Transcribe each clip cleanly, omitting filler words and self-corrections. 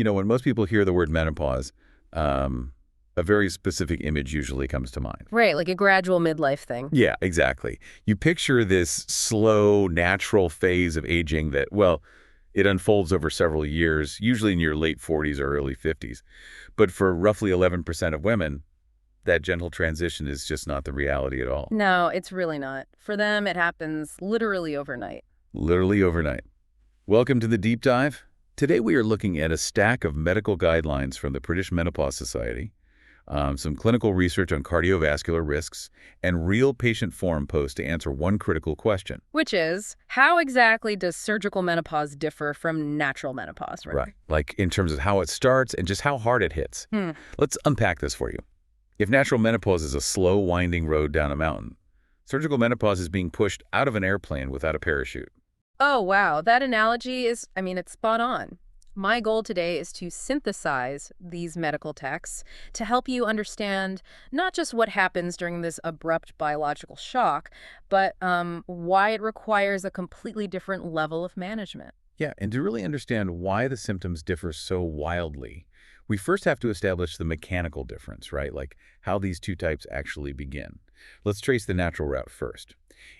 When most people hear the word menopause, a very specific image usually comes to mind. Right, like a gradual midlife thing. Yeah, exactly. You picture this slow, natural phase of aging that, well, it unfolds over several years, usually in your late 40s or early 50s. But for roughly 11% of women, that gentle transition is just not the reality at all. No, it's really not. For them, it happens literally overnight. Literally overnight. Welcome to the Deep Dive. Today we are looking at a stack of medical guidelines from the British Menopause Society, some clinical research on cardiovascular risks, and real patient forum posts to answer one critical question. Which is, how exactly does surgical menopause differ from natural menopause? Right. Like in terms of how it starts and just how hard it hits. Let's unpack this for you. If natural menopause is a slow, winding road down a mountain, surgical menopause is being pushed out of an airplane without a parachute. Oh, wow. That analogy is, it's spot on. My goal today is to synthesize these medical texts to help you understand not just what happens during this abrupt biological shock, but why it requires a completely different level of management. Yeah, and to really understand why the symptoms differ so wildly, we first have to establish the mechanical difference, right? Like how these two types actually begin. Let's trace the natural route first.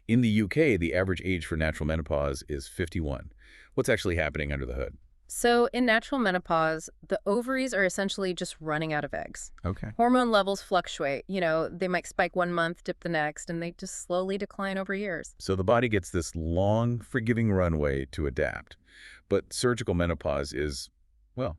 In the UK, the average age for natural menopause is 51. What's actually happening under the hood? So in natural menopause, the ovaries are essentially just running out of eggs. Okay. Hormone levels fluctuate. They might spike one month, dip the next, and they just slowly decline over years. So the body gets this long, forgiving runway to adapt. But surgical menopause is, well,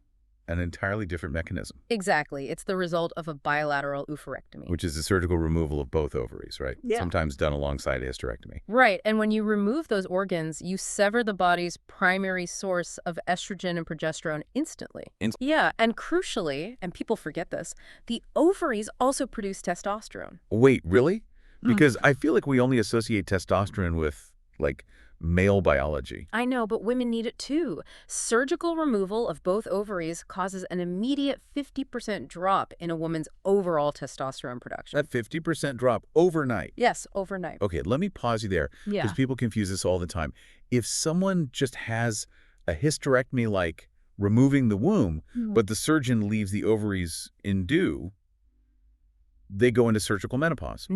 an entirely different mechanism. Exactly. It's the result of a bilateral oophorectomy. Which is the surgical removal of both ovaries, right? Yeah. Sometimes done alongside a hysterectomy. Right. And when you remove those organs, you sever the body's primary source of estrogen and progesterone instantly. Yeah. And crucially, and people forget this, the ovaries also produce testosterone. Wait, really? Because I feel like we only associate testosterone with, like, male biology. I know, but women need it too. Surgical removal of both ovaries causes an immediate 50% drop in a woman's overall testosterone production. That 50% drop overnight. Yes, overnight. Okay, let me pause you there, because people confuse this all the time. If someone just has a hysterectomy like removing the womb, but the surgeon leaves the ovaries in due, they go into surgical menopause.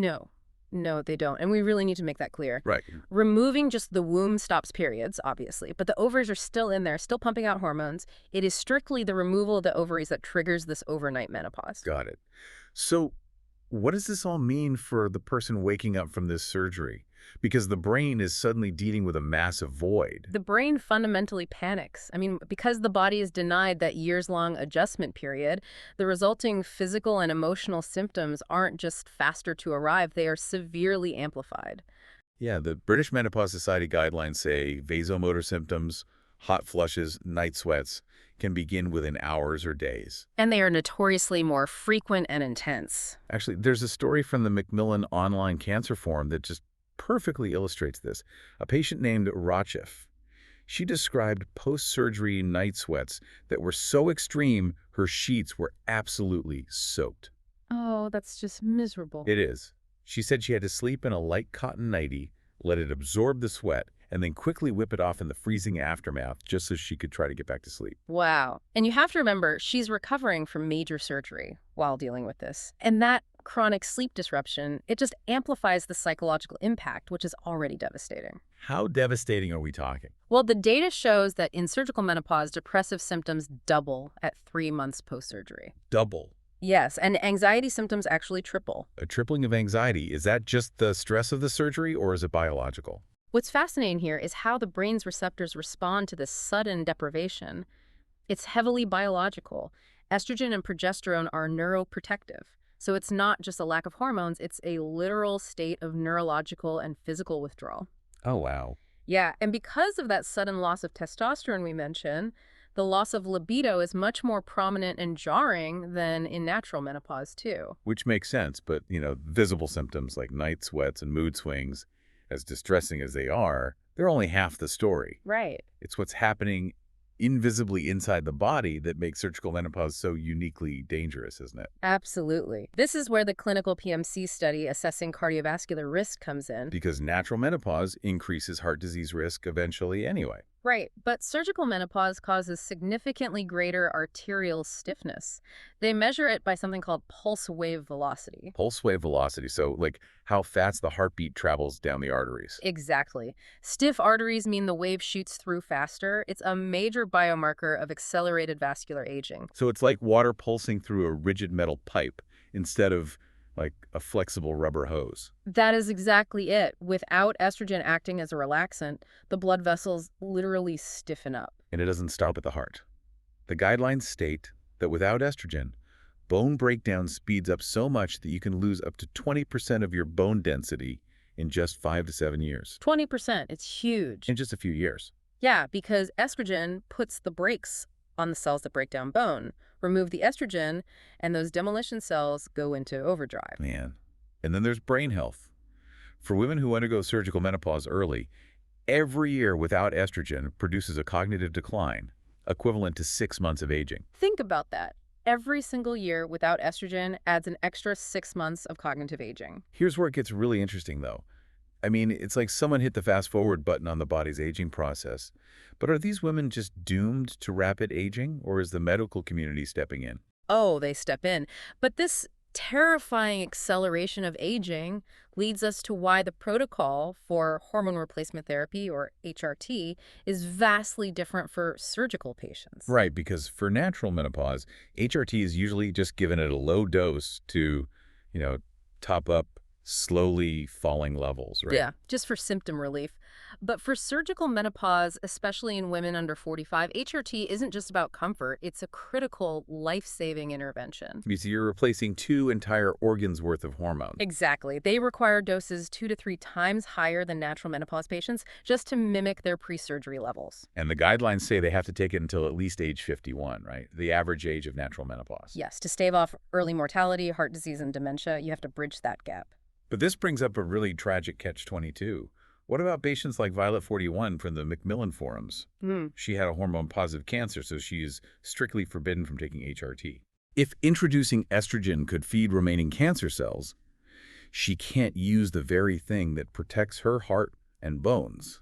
No, they don't. And we really need to make that clear. Right. Removing just the womb stops periods, obviously, but the ovaries are still in there, still pumping out hormones. It is strictly the removal of the ovaries that triggers this overnight menopause. Got it. So what does this all mean for the person waking up from this surgery? Because the brain is suddenly dealing with a massive void. The brain fundamentally panics. Because the body is denied that years-long adjustment period, the resulting physical and emotional symptoms aren't just faster to arrive, they are severely amplified. Yeah, the British Menopause Society guidelines say vasomotor symptoms, hot flushes, night sweats can begin within hours or days. And they are notoriously more frequent and intense. Actually, there's a story from the Macmillan Online Cancer Forum that just perfectly illustrates this. A patient named Rachif. She described post-surgery night sweats that were so extreme her sheets were absolutely soaked. Oh, that's just miserable. It is. She said she had to sleep in a light cotton nightie, let it absorb the sweat, and then quickly whip it off in the freezing aftermath just so she could try to get back to sleep. Wow. And you have to remember, she's recovering from major surgery while dealing with this. And that chronic sleep disruption, it just amplifies the psychological impact, which is already devastating. How devastating are we talking? Well, the data shows that in surgical menopause, depressive symptoms double at 3 months post-surgery. Double. Yes, and anxiety symptoms actually triple. A tripling of anxiety. Is that just the stress of the surgery, or is it biological? What's fascinating here is how the brain's receptors respond to this sudden deprivation. It's heavily biological. Estrogen and progesterone are neuroprotective. So it's not just a lack of hormones, it's a literal state of neurological and physical withdrawal. Oh, wow. Yeah, and because of that sudden loss of testosterone we mentioned, the loss of libido is much more prominent and jarring than in natural menopause, too. Which makes sense, but, visible symptoms like night sweats and mood swings, as distressing as they are, they're only half the story. Right. It's what's happening invisibly inside the body that makes surgical menopause so uniquely dangerous, isn't it? Absolutely. This is where the clinical PMC study assessing cardiovascular risk comes in. Because natural menopause increases heart disease risk eventually anyway. Right, but surgical menopause causes significantly greater arterial stiffness. They measure it by something called pulse wave velocity. Pulse wave velocity, so like how fast the heartbeat travels down the arteries. Exactly. Stiff arteries mean the wave shoots through faster. It's a major biomarker of accelerated vascular aging. So it's like water pulsing through a rigid metal pipe instead of like a flexible rubber hose. That is exactly it. Without estrogen acting as a relaxant, the blood vessels literally stiffen up. And it doesn't stop at the heart. The guidelines state that without estrogen, bone breakdown speeds up so much that you can lose up to 20% of your bone density in just 5 to 7 years. 20%, it's huge. In just a few years. Yeah, because estrogen puts the brakes on the cells that break down bone. Remove the estrogen, and those demolition cells go into overdrive. Man. And then there's brain health. For women who undergo surgical menopause early, every year without estrogen produces a cognitive decline, equivalent to 6 months of aging. Think about that. Every single year without estrogen adds an extra 6 months of cognitive aging. Here's where it gets really interesting, though. I mean, it's like someone hit the fast-forward button on the body's aging process. But are these women just doomed to rapid aging, or is the medical community stepping in? Oh, they step in. But this terrifying acceleration of aging leads us to why the protocol for hormone replacement therapy, or HRT, is vastly different for surgical patients. Right, because for natural menopause, HRT is usually just given at a low dose to, top up slowly falling levels, right? Yeah, just for symptom relief. But for surgical menopause, especially in women under 45, HRT isn't just about comfort. It's a critical life-saving intervention. You see, you're replacing 2 entire organs worth of hormone. Exactly. They require doses 2 to 3 times higher than natural menopause patients just to mimic their pre-surgery levels. And the guidelines say they have to take it until at least age 51, right? The average age of natural menopause. Yes, to stave off early mortality, heart disease, and dementia, you have to bridge that gap. But this brings up a really tragic catch-22. What about patients like Violet 41 from the Macmillan forums? She had a hormone-positive cancer, so she is strictly forbidden from taking HRT. If introducing estrogen could feed remaining cancer cells, she can't use the very thing that protects her heart and bones.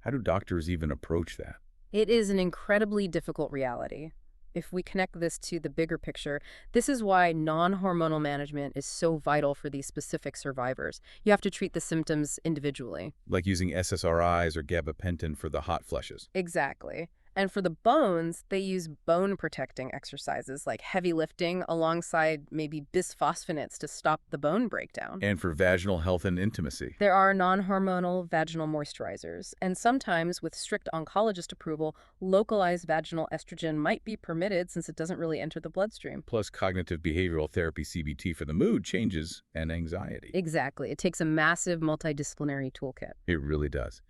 How do doctors even approach that? It is an incredibly difficult reality. If we connect this to the bigger picture, this is why non-hormonal management is so vital for these specific survivors. You have to treat the symptoms individually. Like using SSRIs or gabapentin for the hot flushes. Exactly. And for the bones, they use bone-protecting exercises like heavy lifting alongside maybe bisphosphonates to stop the bone breakdown. And for vaginal health and intimacy. There are non-hormonal vaginal moisturizers, and sometimes, with strict oncologist approval, localized vaginal estrogen might be permitted since it doesn't really enter the bloodstream. Plus cognitive behavioral therapy CBT for the mood changes and anxiety. Exactly. It takes a massive multidisciplinary toolkit. It really does.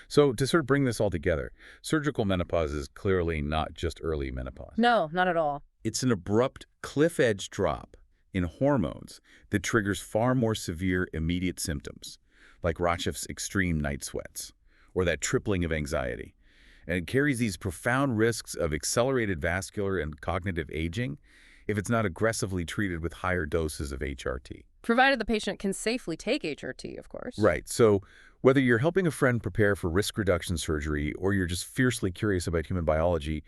So to sort of bring this all together, surgical menopause is clearly not just early menopause. No, not at all. It's an abrupt cliff-edge drop in hormones that triggers far more severe immediate symptoms, like Rachef's extreme night sweats, or that tripling of anxiety. And it carries these profound risks of accelerated vascular and cognitive aging if it's not aggressively treated with higher doses of HRT. Provided the patient can safely take HRT, of course. Right. So whether you're helping a friend prepare for risk reduction surgery or you're just fiercely curious about human biology,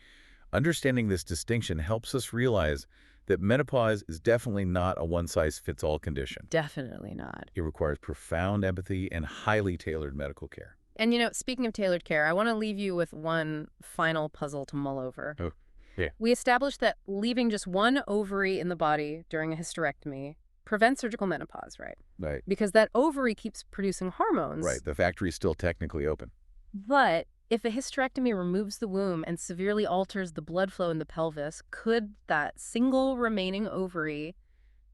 understanding this distinction helps us realize that menopause is definitely not a one-size-fits-all condition. Definitely not. It requires profound empathy and highly tailored medical care. And, speaking of tailored care, I want to leave you with one final puzzle to mull over. Oh, yeah. We established that leaving just one ovary in the body during a hysterectomy prevents surgical menopause, right? Right. Because that ovary keeps producing hormones. Right. The factory is still technically open. But if a hysterectomy removes the womb and severely alters the blood flow in the pelvis, could that single remaining ovary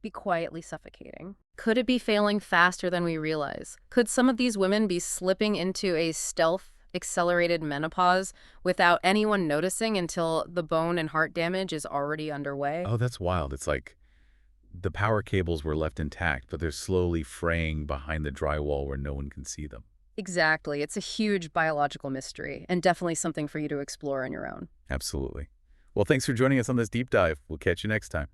be quietly suffocating? Could it be failing faster than we realize? Could some of these women be slipping into a stealth accelerated menopause without anyone noticing until the bone and heart damage is already underway? Oh, that's wild. It's like the power cables were left intact, but they're slowly fraying behind the drywall where no one can see them. Exactly. It's a huge biological mystery and definitely something for you to explore on your own. Absolutely. Well, thanks for joining us on this deep dive. We'll catch you next time.